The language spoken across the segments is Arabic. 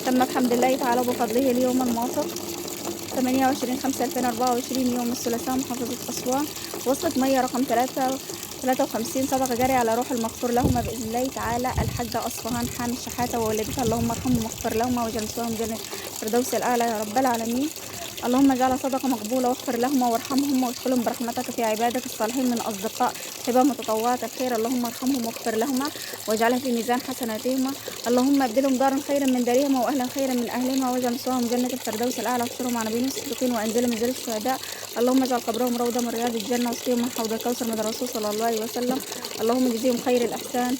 تم بحمد الله تعالى وبفضله اليوم الموافق 28/5/2024 يوم الثلاثاء محافظة أسوان. وصلت مية رقم 53 صدقة جارية على روح المغفور لهما بإذن الله تعالى الحاجة أصفهان حامد شحاتة ووالدتها، اللهم ارحمهم واغفر لهما واجعل مثواهم جنة الفردوس الأعلى يا رب العالمين. اللهم اجعلها صدقة مقبولة واغفر لهما وارحمهم وادخلهم برحمتك في عبادك الصالحين من أصدقاء هبة متطوعة الخير، اللهم ارحمهم واغفر لهما واجعلها في ميزان حسناتهما. اللهم ابدلهم دارا خيرا من دارهما وأهلا خيرا من أهلهما واجعل مثواهم جنة الفردوس الأعلى واحشرهم مع نبيين الصديقين وأنزلهم منزل الشهداء. اللهم اجعل قبرهم روضة من رياض الجنة واسقيهم من حوض الكوثر من الرسول صلى الله عليه وسلم. اللهم اجزيهم خير الإحسان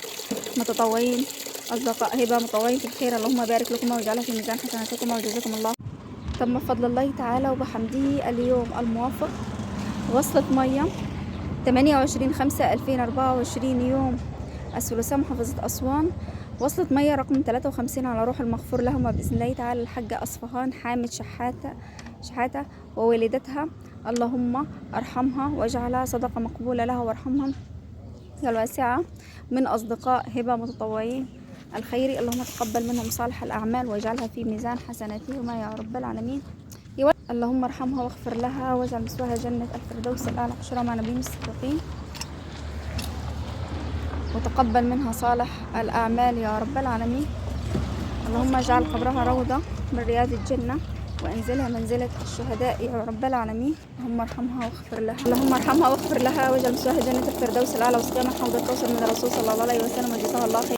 متطوعين أصدقاء هبة متطوعين في الخير، اللهم بارك لكم واجعلها في ميزان حسناتكم وجزاكم الله. تم بفضل الله تعالى وبحمده اليوم الموافق وصلت مية 28/5/2024 يوم الثلاثاء محافظة أسوان. وصلت مية رقم 53 على روح المغفور لهما بإذن الله تعالى الحاجة أصفهان حامد شحاتة ووالدتها، اللهم ارحمها واجعلها صدقة مقبولة لها وارحمها يا الواسعة من أصدقاء هبة متطوعين الخير، اللهم تقبل منهم صالح الأعمال واجعلها في ميزان حسناتهما يا رب العالمين. اللهم ارحمها واغفر لها واجعل مثواها جنة الفردوس الأعلى واحشرها مع نبيين الصديقين وتقبل منها صالح الأعمال يا رب العالمين. اللهم اجعل قبرها روضة من رياض الجنة وانزلها منزلة الشهداء يا رب العالمين. اللهم ارحمها واغفر لها واجعل مثواها جنة الفردوس الأعلى واسقيها من حوض الكوثر من الرسول صلى الله عليه وسلم وجزاها الله خير.